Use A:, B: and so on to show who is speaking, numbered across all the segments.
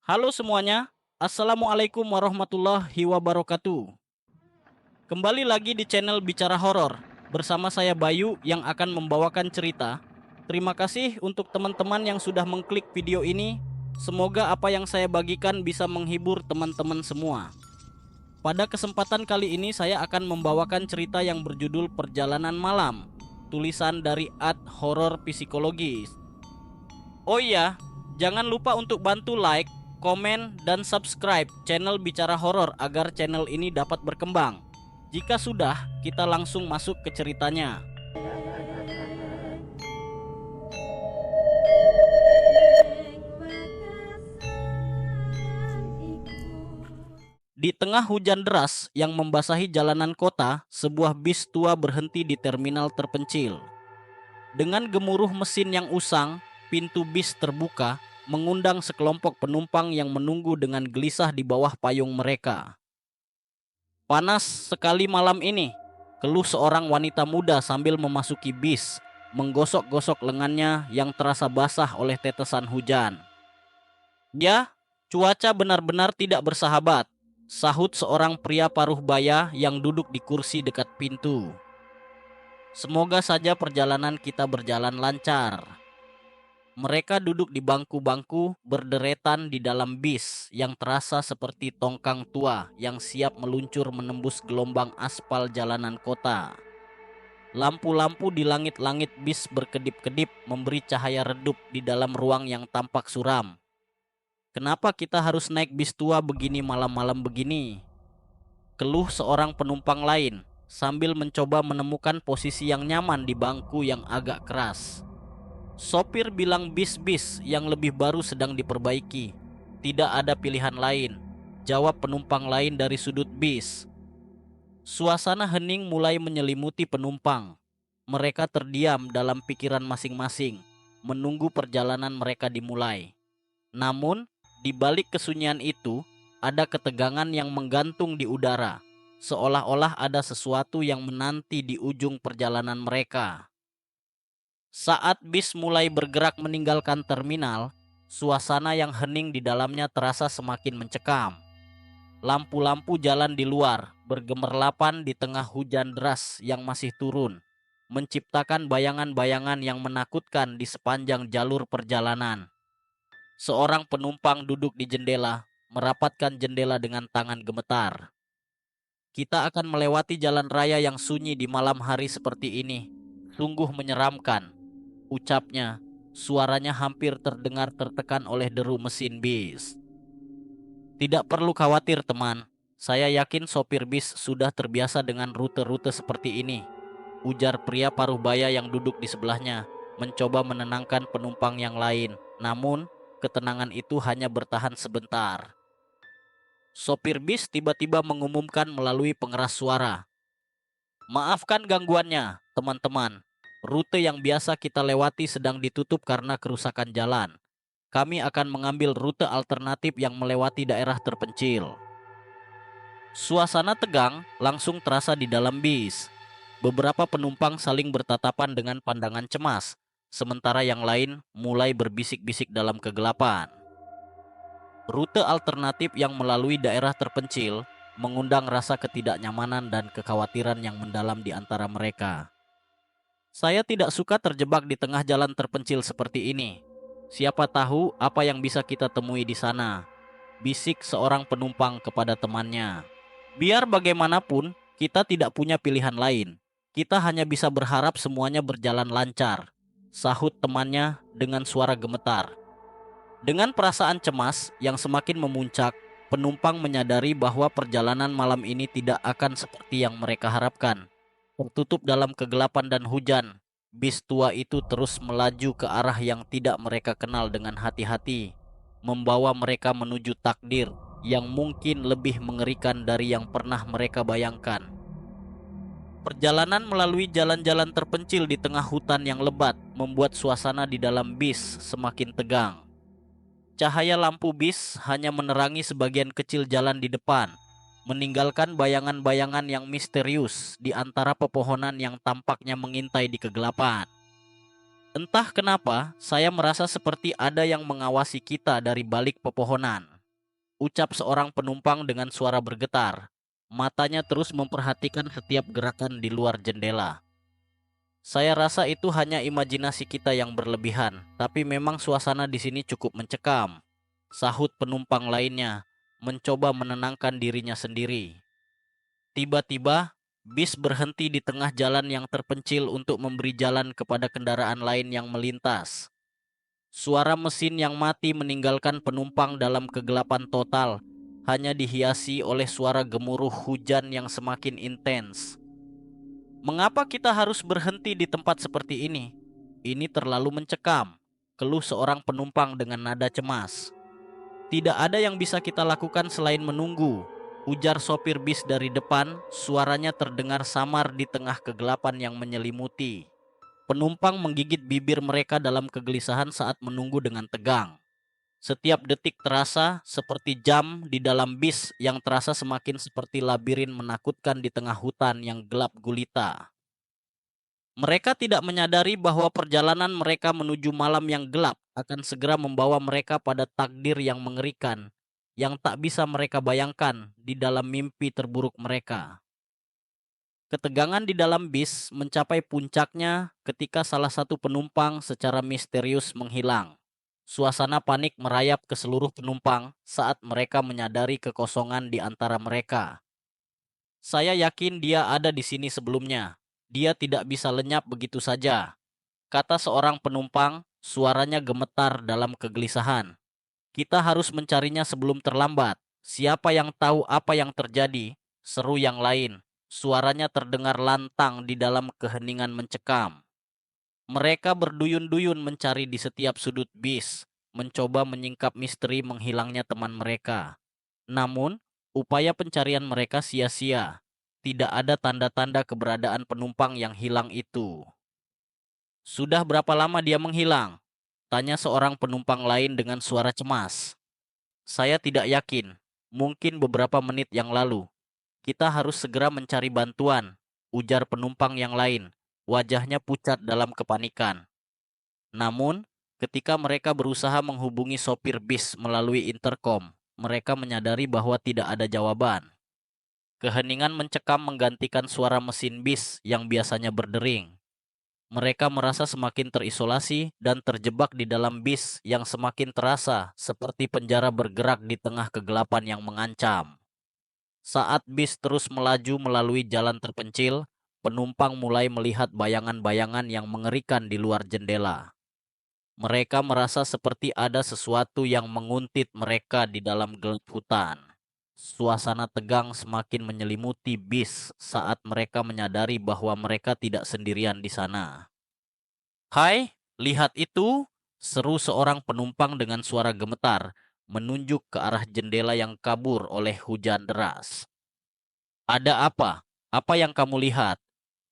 A: Halo semuanya, Assalamualaikum warahmatullahi wabarakatuh. Kembali lagi di channel Bicara Horor bersama saya Bayu yang akan membawakan cerita. Terima kasih untuk teman-teman yang sudah mengklik video ini. Semoga apa yang saya bagikan bisa menghibur teman-teman semua. Pada kesempatan kali ini saya akan membawakan cerita yang berjudul Perjalanan Malam, tulisan dari Ad Horor Psikologis. Oh iya, jangan lupa untuk bantu like, komen, dan subscribe channel Bicara Horor agar channel ini dapat berkembang. Jika sudah, kita langsung masuk ke ceritanya. Di tengah hujan deras yang membasahi jalanan kota, sebuah bis tua berhenti di terminal terpencil. Dengan gemuruh mesin yang usang, pintu bis terbuka, mengundang sekelompok penumpang yang menunggu dengan gelisah di bawah payung mereka. Panas sekali malam ini, keluh seorang wanita muda sambil memasuki bis, menggosok-gosok lengannya yang terasa basah oleh tetesan hujan. Ya, cuaca benar-benar tidak bersahabat, sahut seorang pria paruh baya yang duduk di kursi dekat pintu. Semoga saja perjalanan kita berjalan lancar. Mereka duduk di bangku-bangku berderetan di dalam bis yang terasa seperti tongkang tua yang siap meluncur menembus gelombang aspal jalanan kota. Lampu-lampu di langit-langit bis berkedip-kedip memberi cahaya redup di dalam ruang yang tampak suram. Kenapa kita harus naik bis tua begini malam-malam begini? Keluh seorang penumpang lain sambil mencoba menemukan posisi yang nyaman di bangku yang agak keras. Sopir bilang bis-bis yang lebih baru sedang diperbaiki. Tidak ada pilihan lain, jawab penumpang lain dari sudut bis. Suasana hening mulai menyelimuti penumpang. Mereka terdiam dalam pikiran masing-masing, menunggu perjalanan mereka dimulai. Namun, di balik kesunyian itu, ada ketegangan yang menggantung di udara, seolah-olah ada sesuatu yang menanti di ujung perjalanan mereka. Saat bis mulai bergerak meninggalkan terminal, suasana yang hening di dalamnya terasa semakin mencekam. Lampu-lampu jalan di luar bergemerlapan di tengah hujan deras yang masih turun, menciptakan bayangan-bayangan yang menakutkan di sepanjang jalur perjalanan. Seorang penumpang duduk di jendela, merapatkan jendela dengan tangan gemetar. Kita akan melewati jalan raya yang sunyi di malam hari seperti ini. Sungguh menyeramkan, ucapnya. Suaranya hampir terdengar tertekan oleh deru mesin bis. Tidak perlu khawatir teman, saya yakin sopir bis sudah terbiasa dengan rute-rute seperti ini, ujar pria paruh baya yang duduk di sebelahnya, mencoba menenangkan penumpang yang lain. Namun, ketenangan itu hanya bertahan sebentar. Sopir bis tiba-tiba mengumumkan melalui pengeras suara, "Maafkan gangguannya, teman-teman. Rute yang biasa kita lewati sedang ditutup karena kerusakan jalan. Kami akan mengambil rute alternatif yang melewati daerah terpencil." Suasana tegang langsung terasa di dalam bis. Beberapa penumpang saling bertatapan dengan pandangan cemas, sementara yang lain mulai berbisik-bisik dalam kegelapan. Rute alternatif yang melalui daerah terpencil mengundang rasa ketidaknyamanan dan kekhawatiran yang mendalam di antara mereka. Saya tidak suka terjebak di tengah jalan terpencil seperti ini. Siapa tahu apa yang bisa kita temui di sana, bisik seorang penumpang kepada temannya. Biar bagaimanapun, kita tidak punya pilihan lain. Kita hanya bisa berharap semuanya berjalan lancar, sahut temannya dengan suara gemetar. Dengan perasaan cemas yang semakin memuncak, penumpang menyadari bahwa perjalanan malam ini tidak akan seperti yang mereka harapkan. Tertutup dalam kegelapan dan hujan, bis tua itu terus melaju ke arah yang tidak mereka kenal dengan hati-hati, membawa mereka menuju takdir yang mungkin lebih mengerikan dari yang pernah mereka bayangkan. Perjalanan melalui jalan-jalan terpencil di tengah hutan yang lebat membuat suasana di dalam bis semakin tegang. Cahaya lampu bis hanya menerangi sebagian kecil jalan di depan, meninggalkan bayangan-bayangan yang misterius di antara pepohonan yang tampaknya mengintai di kegelapan. Entah kenapa, saya merasa seperti ada yang mengawasi kita dari balik pepohonan. ucap seorang penumpang dengan suara bergetar. Matanya terus memperhatikan setiap gerakan di luar jendela. Saya rasa itu hanya imajinasi kita yang berlebihan, tapi memang suasana di sini cukup mencekam. Sahut penumpang lainnya, mencoba menenangkan dirinya sendiri. Tiba-tiba, bis berhenti di tengah jalan yang terpencil untuk memberi jalan kepada kendaraan lain yang melintas. Suara mesin yang mati meninggalkan penumpang dalam kegelapan total, hanya dihiasi oleh suara gemuruh hujan yang semakin intens. Mengapa kita harus berhenti di tempat seperti ini? Ini terlalu mencekam, keluh seorang penumpang dengan nada cemas. Tidak ada yang bisa kita lakukan selain menunggu, ujar sopir bis dari depan, suaranya terdengar samar di tengah kegelapan yang menyelimuti. Penumpang menggigit bibir mereka dalam kegelisahan saat menunggu dengan tegang. Setiap detik terasa seperti jam di dalam bis yang terasa semakin seperti labirin menakutkan di tengah hutan yang gelap gulita. Mereka tidak menyadari bahwa perjalanan mereka menuju malam yang gelap akan segera membawa mereka pada takdir yang mengerikan, yang tak bisa mereka bayangkan di dalam mimpi terburuk mereka. Ketegangan di dalam bis mencapai puncaknya ketika salah satu penumpang secara misterius menghilang. Suasana panik merayap ke seluruh penumpang saat mereka menyadari kekosongan di antara mereka. Saya yakin dia ada di sini sebelumnya. Dia tidak bisa lenyap begitu saja, kata seorang penumpang, suaranya gemetar dalam kegelisahan. Kita harus mencarinya sebelum terlambat. Siapa yang tahu apa yang terjadi? Seru yang lain. Suaranya terdengar lantang di dalam keheningan mencekam. Mereka berduyun-duyun mencari di setiap sudut bis, mencoba menyingkap misteri menghilangnya teman mereka. Namun, upaya pencarian mereka sia-sia. Tidak ada tanda-tanda keberadaan penumpang yang hilang itu. Sudah berapa lama dia menghilang? Tanya seorang penumpang lain dengan suara cemas. Saya tidak yakin. Mungkin beberapa menit yang lalu. Kita harus segera mencari bantuan, ujar penumpang yang lain. Wajahnya pucat dalam kepanikan. Namun, ketika mereka berusaha menghubungi sopir bis melalui interkom, mereka menyadari bahwa tidak ada jawaban. Keheningan mencekam menggantikan suara mesin bis yang biasanya berdering. Mereka merasa semakin terisolasi dan terjebak di dalam bis yang semakin terasa seperti penjara bergerak di tengah kegelapan yang mengancam. Saat bis terus melaju melalui jalan terpencil, penumpang mulai melihat bayangan-bayangan yang mengerikan di luar jendela. Mereka merasa seperti ada sesuatu yang menguntit mereka di dalam gelap hutan. Suasana tegang semakin menyelimuti bis saat mereka menyadari bahwa mereka tidak sendirian di sana. "Hai, lihat itu!" seru seorang penumpang dengan suara gemetar, menunjuk ke arah jendela yang kabur oleh hujan deras. "Ada apa? Apa yang kamu lihat?"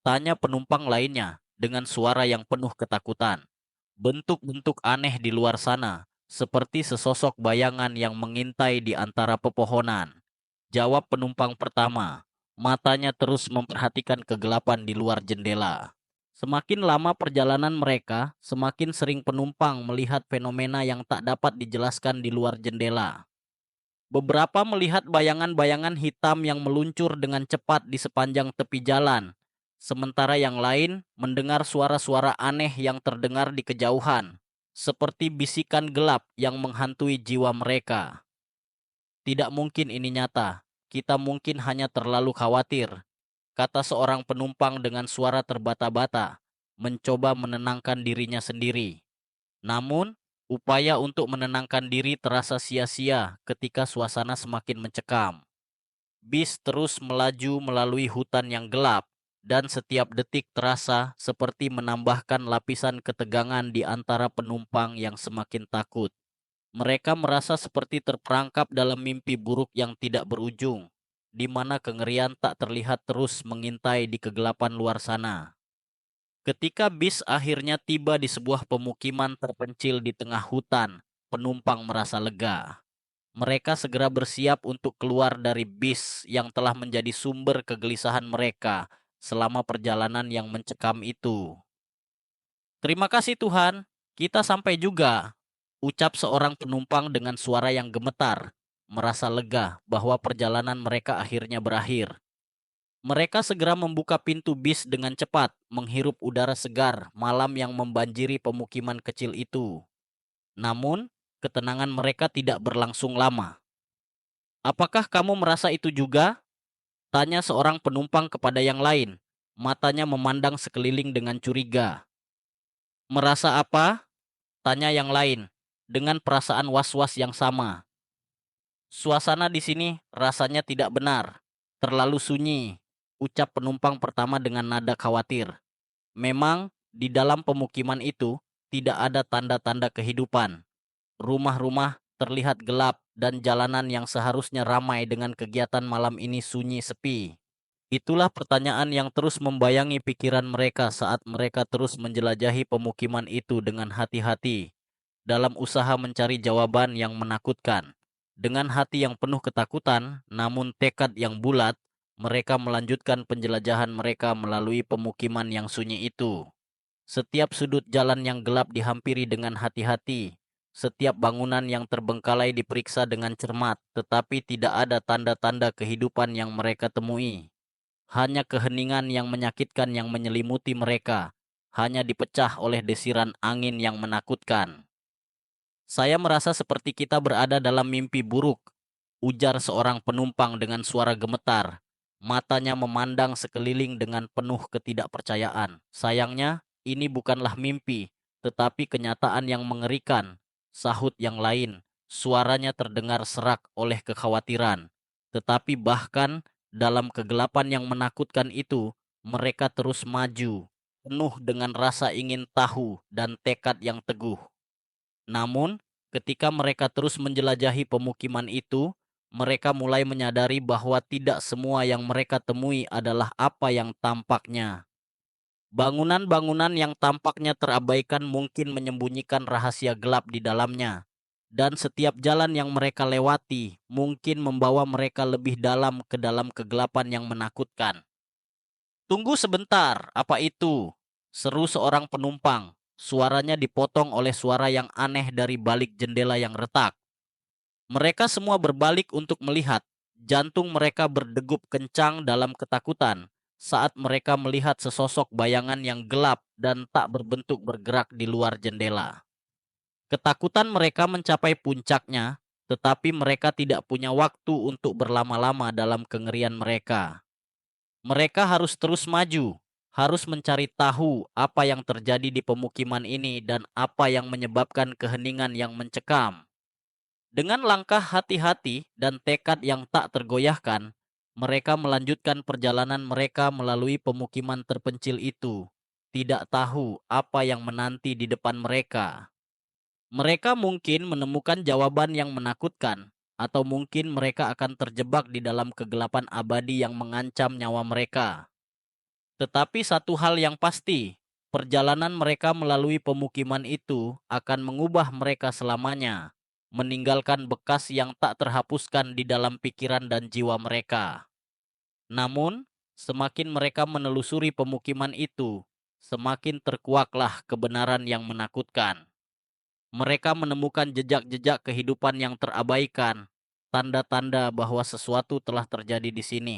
A: tanya penumpang lainnya dengan suara yang penuh ketakutan. Bentuk-bentuk aneh di luar sana, seperti sesosok bayangan yang mengintai di antara pepohonan. Jawab penumpang pertama, matanya terus memperhatikan kegelapan di luar jendela. Semakin lama perjalanan mereka, semakin sering penumpang melihat fenomena yang tak dapat dijelaskan di luar jendela. Beberapa melihat bayangan-bayangan hitam yang meluncur dengan cepat di sepanjang tepi jalan, sementara yang lain mendengar suara-suara aneh yang terdengar di kejauhan, seperti bisikan gelap yang menghantui jiwa mereka. "Tidak mungkin ini nyata, kita mungkin hanya terlalu khawatir," kata seorang penumpang dengan suara terbata-bata, mencoba menenangkan dirinya sendiri. Namun, upaya untuk menenangkan diri terasa sia-sia ketika suasana semakin mencekam. Bis terus melaju melalui hutan yang gelap, dan setiap detik terasa seperti menambahkan lapisan ketegangan di antara penumpang yang semakin takut. Mereka merasa seperti terperangkap dalam mimpi buruk yang tidak berujung, di mana kengerian tak terlihat terus mengintai di kegelapan luar sana. Ketika bis akhirnya tiba di sebuah pemukiman terpencil di tengah hutan, penumpang merasa lega. Mereka segera bersiap untuk keluar dari bis yang telah menjadi sumber kegelisahan mereka selama perjalanan yang mencekam itu. "Terima kasih Tuhan, kita sampai juga," ucap seorang penumpang dengan suara yang gemetar. merasa lega bahwa perjalanan mereka akhirnya berakhir. Mereka segera membuka pintu bis dengan cepat, menghirup udara segar malam yang membanjiri pemukiman kecil itu. Namun, ketenangan mereka tidak berlangsung lama. "Apakah kamu merasa itu juga?" tanya seorang penumpang kepada yang lain. Matanya memandang sekeliling dengan curiga. "Merasa apa?" tanya yang lain, dengan perasaan was-was yang sama. "Suasana di sini rasanya tidak benar, terlalu sunyi," ucap penumpang pertama dengan nada khawatir. Memang, di dalam pemukiman itu tidak ada tanda-tanda kehidupan. Rumah-rumah terlihat gelap dan jalanan yang seharusnya ramai dengan kegiatan malam ini sunyi sepi. Itulah pertanyaan yang terus membayangi pikiran mereka saat mereka terus menjelajahi pemukiman itu dengan hati-hati, dalam usaha mencari jawaban yang menakutkan. Dengan hati yang penuh ketakutan, namun tekad yang bulat, mereka melanjutkan penjelajahan mereka melalui pemukiman yang sunyi itu. Setiap sudut jalan yang gelap dihampiri dengan hati-hati. Setiap bangunan yang terbengkalai diperiksa dengan cermat, tetapi tidak ada tanda-tanda kehidupan yang mereka temui. Hanya keheningan yang menyakitkan yang menyelimuti mereka, hanya dipecah oleh desiran angin yang menakutkan. "Saya merasa seperti kita berada dalam mimpi buruk," ujar seorang penumpang dengan suara gemetar. Matanya memandang sekeliling dengan penuh ketidakpercayaan. "Sayangnya, ini bukanlah mimpi, tetapi kenyataan yang mengerikan," sahut yang lain. Suaranya terdengar serak oleh kekhawatiran. Tetapi bahkan dalam kegelapan yang menakutkan itu, mereka terus maju, penuh dengan rasa ingin tahu dan tekad yang teguh. Namun, ketika mereka terus menjelajahi pemukiman itu, mereka mulai menyadari bahwa tidak semua yang mereka temui adalah apa yang tampaknya. Bangunan-bangunan yang tampaknya terabaikan mungkin menyembunyikan rahasia gelap di dalamnya, dan setiap jalan yang mereka lewati mungkin membawa mereka lebih dalam ke dalam kegelapan yang menakutkan. "Tunggu sebentar, apa itu?" seru seorang penumpang. Suaranya dipotong oleh suara yang aneh dari balik jendela yang retak. Mereka semua berbalik untuk melihat. Jantung mereka berdegup kencang dalam ketakutan saat mereka melihat sesosok bayangan yang gelap dan tak berbentuk bergerak di luar jendela. Ketakutan mereka mencapai puncaknya, tetapi mereka tidak punya waktu untuk berlama-lama dalam kengerian mereka. Mereka harus terus maju, harus mencari tahu apa yang terjadi di pemukiman ini dan apa yang menyebabkan keheningan yang mencekam. Dengan langkah hati-hati dan tekad yang tak tergoyahkan, mereka melanjutkan perjalanan mereka melalui pemukiman terpencil itu, tidak tahu apa yang menanti di depan mereka. Mereka mungkin menemukan jawaban yang menakutkan, atau mungkin mereka akan terjebak di dalam kegelapan abadi yang mengancam nyawa mereka. Tetapi satu hal yang pasti, perjalanan mereka melalui pemukiman itu akan mengubah mereka selamanya, meninggalkan bekas yang tak terhapuskan di dalam pikiran dan jiwa mereka. Namun, semakin mereka menelusuri pemukiman itu, semakin terkuaklah kebenaran yang menakutkan. Mereka menemukan jejak-jejak kehidupan yang terabaikan, tanda-tanda bahwa sesuatu telah terjadi di sini,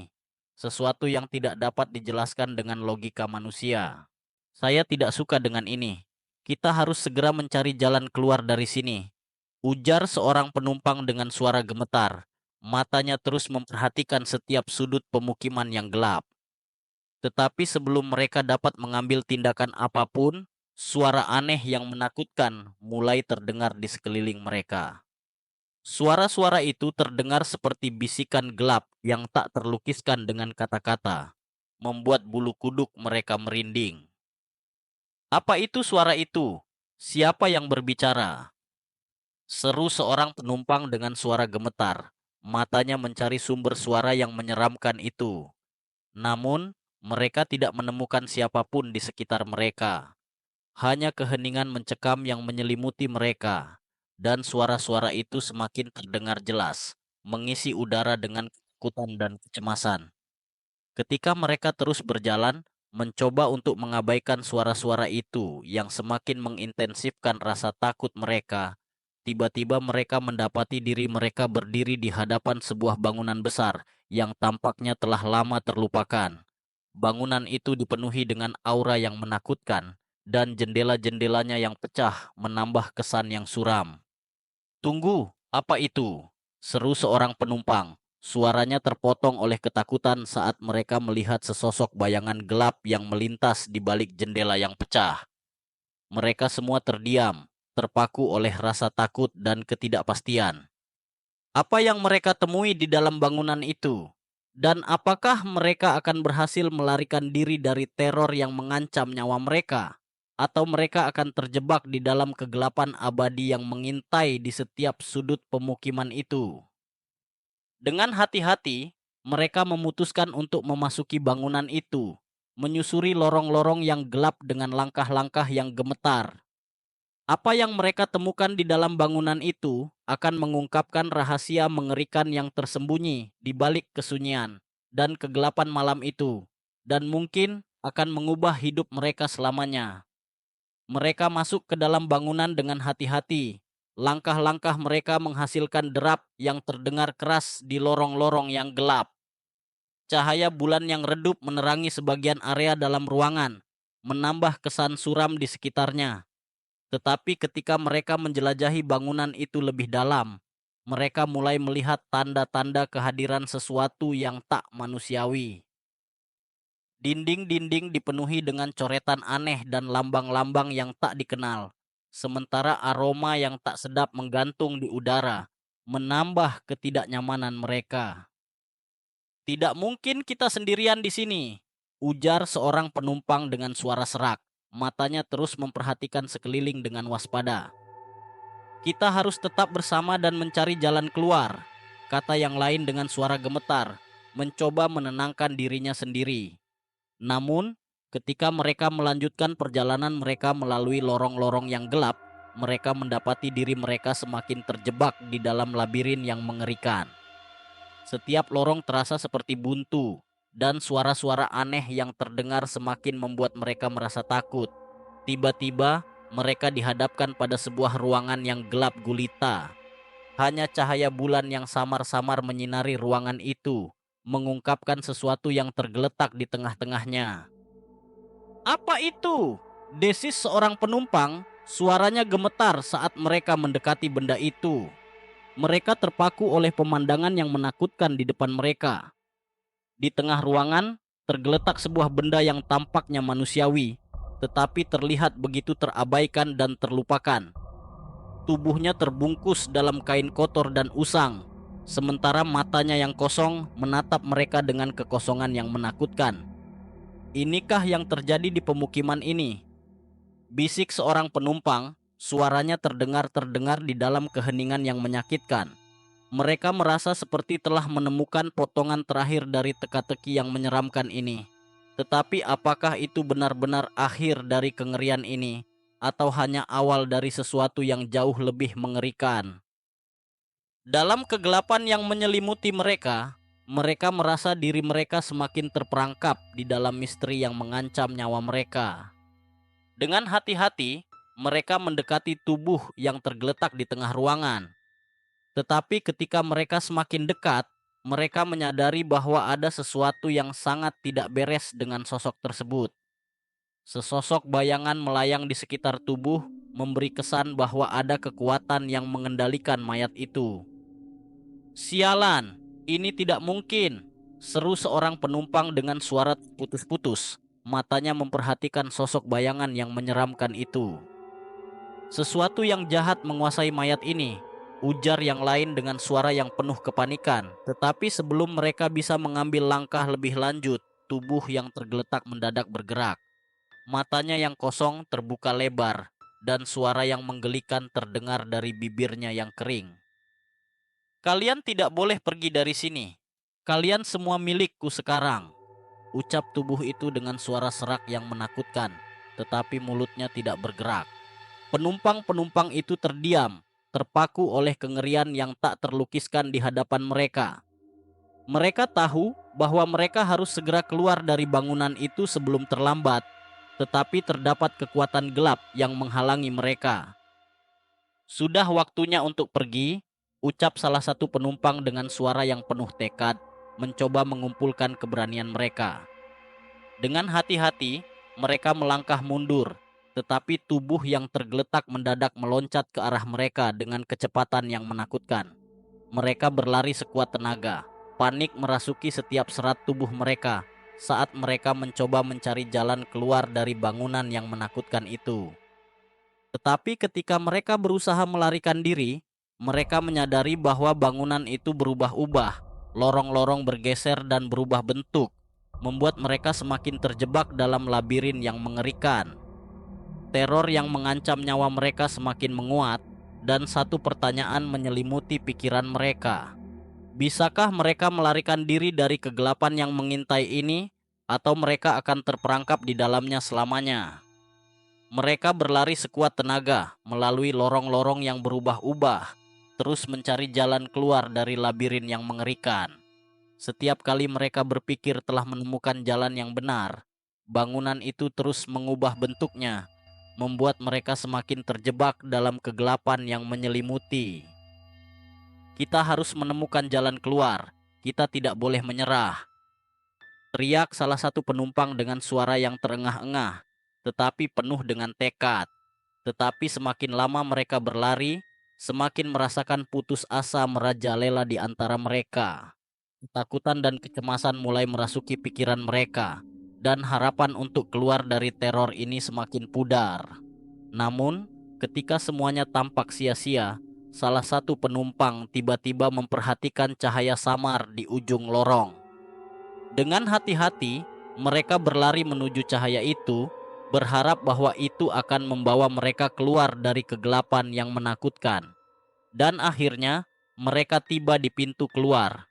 A: sesuatu yang tidak dapat dijelaskan dengan logika manusia. "Saya tidak suka dengan ini. Kita harus segera mencari jalan keluar dari sini," ujar seorang penumpang dengan suara gemetar. Matanya terus memperhatikan setiap sudut pemukiman yang gelap. Tetapi sebelum mereka dapat mengambil tindakan apapun, suara aneh yang menakutkan mulai terdengar di sekeliling mereka. Suara-suara itu terdengar seperti bisikan gelap yang tak terlukiskan dengan kata-kata, membuat bulu kuduk mereka merinding. "Apa itu suara itu? Siapa yang berbicara?" seru seorang penumpang dengan suara gemetar. Matanya mencari sumber suara yang menyeramkan itu. Namun, mereka tidak menemukan siapapun di sekitar mereka. Hanya keheningan mencekam yang menyelimuti mereka. Dan suara-suara itu semakin terdengar jelas, mengisi udara dengan ketakutan dan kecemasan. Ketika mereka terus berjalan, mencoba untuk mengabaikan suara-suara itu yang semakin mengintensifkan rasa takut mereka, tiba-tiba mereka mendapati diri mereka berdiri di hadapan sebuah bangunan besar yang tampaknya telah lama terlupakan. Bangunan itu dipenuhi dengan aura yang menakutkan, dan jendela-jendelanya yang pecah menambah kesan yang suram. "Tunggu, apa itu?" seru seorang penumpang. Suaranya terpotong oleh ketakutan saat mereka melihat sesosok bayangan gelap yang melintas di balik jendela yang pecah. Mereka semua terdiam, terpaku oleh rasa takut dan ketidakpastian. Apa yang mereka temui di dalam bangunan itu? Dan apakah mereka akan berhasil melarikan diri dari teror yang mengancam nyawa mereka? Atau mereka akan terjebak di dalam kegelapan abadi yang mengintai di setiap sudut pemukiman itu? Dengan hati-hati, mereka memutuskan untuk memasuki bangunan itu, menyusuri lorong-lorong yang gelap dengan langkah-langkah yang gemetar. Apa yang mereka temukan di dalam bangunan itu akan mengungkapkan rahasia mengerikan yang tersembunyi di balik kesunyian dan kegelapan malam itu, dan mungkin akan mengubah hidup mereka selamanya. Mereka masuk ke dalam bangunan dengan hati-hati. Langkah-langkah mereka menghasilkan derap yang terdengar keras di lorong-lorong yang gelap. Cahaya bulan yang redup menerangi sebagian area dalam ruangan, menambah kesan suram di sekitarnya. Tetapi ketika mereka menjelajahi bangunan itu lebih dalam, mereka mulai melihat tanda-tanda kehadiran sesuatu yang tak manusiawi. Dinding-dinding dipenuhi dengan coretan aneh dan lambang-lambang yang tak dikenal, sementara aroma yang tak sedap menggantung di udara, menambah ketidaknyamanan mereka. "Tidak mungkin kita sendirian di sini," ujar seorang penumpang dengan suara serak. Matanya terus memperhatikan sekeliling dengan waspada. "Kita harus tetap bersama dan mencari jalan keluar," kata yang lain dengan suara gemetar, mencoba menenangkan dirinya sendiri. Namun, ketika mereka melanjutkan perjalanan mereka melalui lorong-lorong yang gelap, mereka mendapati diri mereka semakin terjebak di dalam labirin yang mengerikan. Setiap lorong terasa seperti buntu, dan suara-suara aneh yang terdengar semakin membuat mereka merasa takut. Tiba-tiba, mereka dihadapkan pada sebuah ruangan yang gelap gulita. Hanya cahaya bulan yang samar-samar menyinari ruangan itu, mengungkapkan sesuatu yang tergeletak di tengah-tengahnya. "Apa itu?" desis seorang penumpang. Suaranya gemetar saat mereka mendekati benda itu. Mereka terpaku oleh pemandangan yang menakutkan di depan mereka. Di tengah ruangan, tergeletak sebuah benda yang tampaknya manusiawi, tetapi terlihat begitu terabaikan dan terlupakan. Tubuhnya terbungkus dalam kain kotor dan usang, sementara matanya yang kosong menatap mereka dengan kekosongan yang menakutkan. "Inikah yang terjadi di pemukiman ini?" bisik seorang penumpang. Suaranya terdengar di dalam keheningan yang menyakitkan. Mereka merasa seperti telah menemukan potongan terakhir dari teka-teki yang menyeramkan ini. Tetapi apakah itu benar-benar akhir dari kengerian ini, atau hanya awal dari sesuatu yang jauh lebih mengerikan? Dalam kegelapan yang menyelimuti mereka, mereka merasa diri mereka semakin terperangkap di dalam misteri yang mengancam nyawa mereka. Dengan hati-hati, mereka mendekati tubuh yang tergeletak di tengah ruangan. Tetapi ketika mereka semakin dekat, mereka menyadari bahwa ada sesuatu yang sangat tidak beres dengan sosok tersebut. Sesosok bayangan melayang di sekitar tubuh, memberi kesan bahwa ada kekuatan yang mengendalikan mayat itu. "Sialan, ini tidak mungkin," seru seorang penumpang dengan suara putus-putus. Matanya memperhatikan sosok bayangan yang menyeramkan itu. "Sesuatu yang jahat menguasai mayat ini," ujar yang lain dengan suara yang penuh kepanikan. Tetapi sebelum mereka bisa mengambil langkah lebih lanjut, tubuh yang tergeletak mendadak bergerak. Matanya yang kosong terbuka lebar, dan suara yang menggelikan terdengar dari bibirnya yang kering. "Kalian tidak boleh pergi dari sini. Kalian semua milikku sekarang," ucap tubuh itu dengan suara serak yang menakutkan, tetapi mulutnya tidak bergerak. Penumpang-penumpang itu terdiam, terpaku oleh kengerian yang tak terlukiskan di hadapan mereka. Mereka tahu bahwa mereka harus segera keluar dari bangunan itu sebelum terlambat, tetapi terdapat kekuatan gelap yang menghalangi mereka. Sudah waktunya untuk pergi, ucap salah satu penumpang dengan suara yang penuh tekad, mencoba mengumpulkan keberanian mereka. Dengan hati-hati, mereka melangkah mundur, tetapi tubuh yang tergeletak mendadak meloncat ke arah mereka dengan kecepatan yang menakutkan. Mereka berlari sekuat tenaga, panik merasuki setiap serat tubuh mereka saat mereka mencoba mencari jalan keluar dari bangunan yang menakutkan itu. Tetapi ketika mereka berusaha melarikan diri, mereka menyadari bahwa bangunan itu berubah-ubah, lorong-lorong bergeser dan berubah bentuk, membuat mereka semakin terjebak dalam labirin yang mengerikan. Teror yang mengancam nyawa mereka semakin menguat, dan satu pertanyaan menyelimuti pikiran mereka. Bisakah mereka melarikan diri dari kegelapan yang mengintai ini, atau mereka akan terperangkap di dalamnya selamanya? Mereka berlari sekuat tenaga melalui lorong-lorong yang berubah-ubah, terus mencari jalan keluar dari labirin yang mengerikan. Setiap kali mereka berpikir telah menemukan jalan yang benar, bangunan itu terus mengubah bentuknya, membuat mereka semakin terjebak dalam kegelapan yang menyelimuti. Kita harus menemukan jalan keluar. Kita tidak boleh menyerah, teriak salah satu penumpang dengan suara yang terengah-engah, tetapi penuh dengan tekad. Tetapi semakin lama mereka berlari, semakin merasakan putus asa merajalela di antara mereka. Ketakutan dan kecemasan mulai merasuki pikiran mereka, dan harapan untuk keluar dari teror ini semakin pudar. Namun, ketika semuanya tampak sia-sia, salah satu penumpang tiba-tiba memperhatikan cahaya samar di ujung lorong. Dengan hati-hati, mereka berlari menuju cahaya itu, berharap bahwa itu akan membawa mereka keluar dari kegelapan yang menakutkan. Dan akhirnya, mereka tiba di pintu keluar.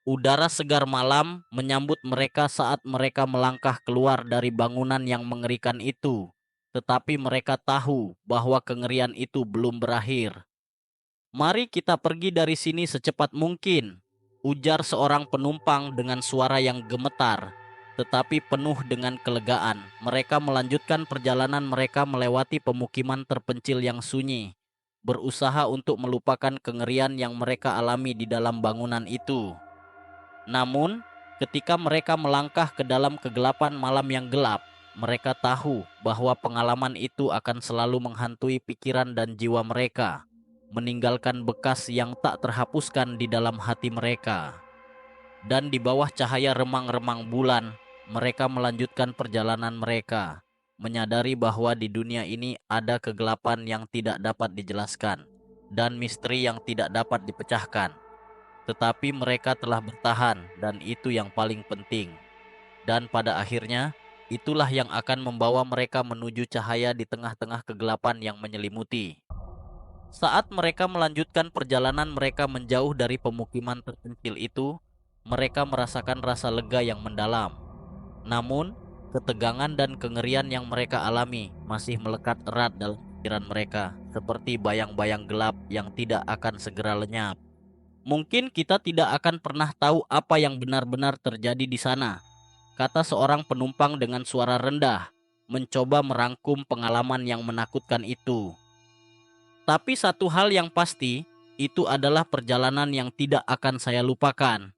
A: Udara segar malam menyambut mereka saat mereka melangkah keluar dari bangunan yang mengerikan itu. Tetapi mereka tahu bahwa kengerian itu belum berakhir. "Mari kita pergi dari sini secepat mungkin," ujar seorang penumpang dengan suara yang gemetar, tetapi penuh dengan kelegaan. Mereka melanjutkan perjalanan mereka melewati pemukiman terpencil yang sunyi, berusaha untuk melupakan kengerian yang mereka alami di dalam bangunan itu. Namun, ketika mereka melangkah ke dalam kegelapan malam yang gelap, mereka tahu bahwa pengalaman itu akan selalu menghantui pikiran dan jiwa mereka, meninggalkan bekas yang tak terhapuskan di dalam hati mereka. Dan di bawah cahaya remang-remang bulan, mereka melanjutkan perjalanan mereka, menyadari bahwa di dunia ini ada kegelapan yang tidak dapat dijelaskan dan misteri yang tidak dapat dipecahkan. Tetapi mereka telah bertahan, dan itu yang paling penting. Dan pada akhirnya, itulah yang akan membawa mereka menuju cahaya di tengah-tengah kegelapan yang menyelimuti. Saat mereka melanjutkan perjalanan mereka menjauh dari pemukiman terpencil itu, mereka merasakan rasa lega yang mendalam. Namun, ketegangan dan kengerian yang mereka alami masih melekat erat dalam pikiran mereka, seperti bayang-bayang gelap yang tidak akan segera lenyap. "Mungkin kita tidak akan pernah tahu apa yang benar-benar terjadi di sana," kata seorang penumpang dengan suara rendah, mencoba merangkum pengalaman yang menakutkan itu. "Tapi satu hal yang pasti, itu adalah perjalanan yang tidak akan saya lupakan,"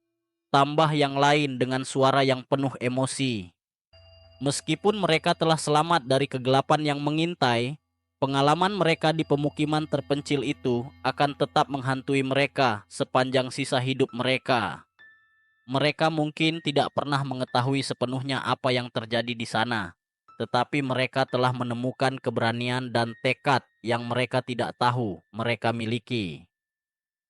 A: tambah yang lain dengan suara yang penuh emosi. Meskipun mereka telah selamat dari kegelapan yang mengintai, pengalaman mereka di pemukiman terpencil itu akan tetap menghantui mereka sepanjang sisa hidup mereka. Mereka mungkin tidak pernah mengetahui sepenuhnya apa yang terjadi di sana, tetapi mereka telah menemukan keberanian dan tekad yang mereka tidak tahu mereka miliki.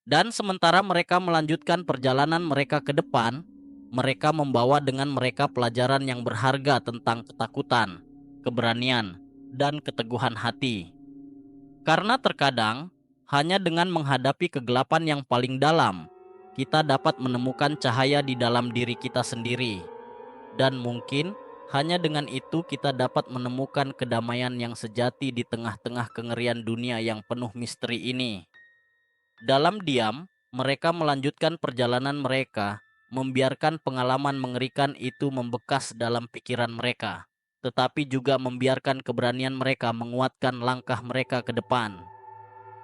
A: Dan sementara mereka melanjutkan perjalanan mereka ke depan, mereka membawa dengan mereka pelajaran yang berharga tentang ketakutan, keberanian, dan keteguhan hati. Karena terkadang, hanya dengan menghadapi kegelapan yang paling dalam, kita dapat menemukan cahaya di dalam diri kita sendiri. Dan mungkin, hanya dengan itu kita dapat menemukan kedamaian yang sejati di tengah-tengah kengerian dunia yang penuh misteri ini. Dalam diam, mereka melanjutkan perjalanan mereka, membiarkan pengalaman mengerikan itu membekas dalam pikiran mereka, tetapi juga membiarkan keberanian mereka menguatkan langkah mereka ke depan.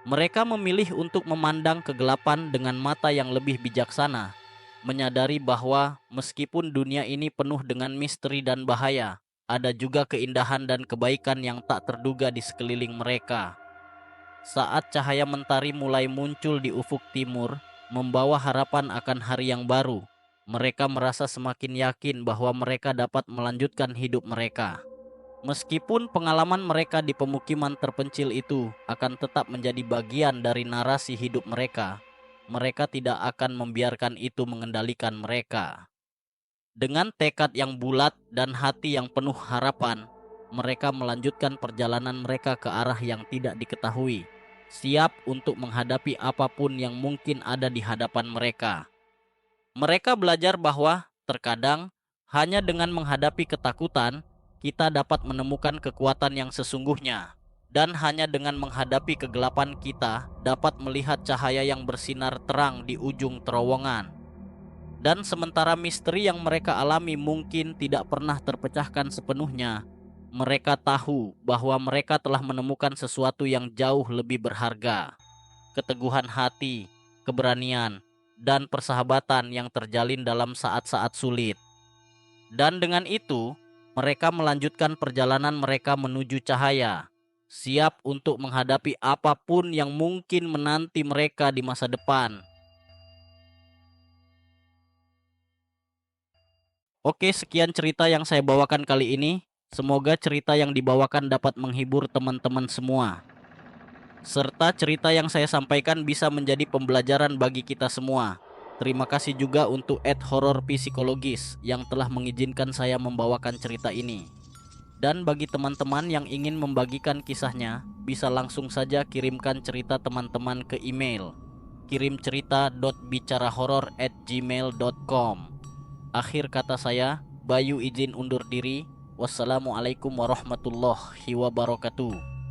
A: Mereka memilih untuk memandang kegelapan dengan mata yang lebih bijaksana, menyadari bahwa meskipun dunia ini penuh dengan misteri dan bahaya, ada juga keindahan dan kebaikan yang tak terduga di sekeliling mereka. Saat cahaya mentari mulai muncul di ufuk timur, membawa harapan akan hari yang baru, mereka merasa semakin yakin bahwa mereka dapat melanjutkan hidup mereka. Meskipun pengalaman mereka di pemukiman terpencil itu akan tetap menjadi bagian dari narasi hidup mereka, mereka tidak akan membiarkan itu mengendalikan mereka. Dengan tekad yang bulat dan hati yang penuh harapan, mereka melanjutkan perjalanan mereka ke arah yang tidak diketahui, siap untuk menghadapi apapun yang mungkin ada di hadapan mereka. Mereka belajar bahwa terkadang hanya dengan menghadapi ketakutan, kita dapat menemukan kekuatan yang sesungguhnya. Dan hanya dengan menghadapi kegelapan kita dapat melihat cahaya yang bersinar terang di ujung terowongan. Dan sementara misteri yang mereka alami mungkin tidak pernah terpecahkan sepenuhnya, mereka tahu bahwa mereka telah menemukan sesuatu yang jauh lebih berharga. Keteguhan hati, keberanian, dan persahabatan yang terjalin dalam saat-saat sulit. Dan dengan itu, mereka melanjutkan perjalanan mereka menuju cahaya, siap untuk menghadapi apapun yang mungkin menanti mereka di masa depan. Oke, sekian cerita yang saya bawakan kali ini. Semoga cerita yang dibawakan dapat menghibur teman-teman semua, serta cerita yang saya sampaikan bisa menjadi pembelajaran bagi kita semua. Terima kasih juga untuk @horor psikologis yang telah mengizinkan saya membawakan cerita ini. Dan bagi teman-teman yang ingin membagikan kisahnya, bisa langsung saja kirimkan cerita teman-teman ke email kirimcerita.bicarahoror@gmail.com. Akhir kata saya, Bayu izin undur diri. Wassalamualaikum warahmatullahi wabarakatuh.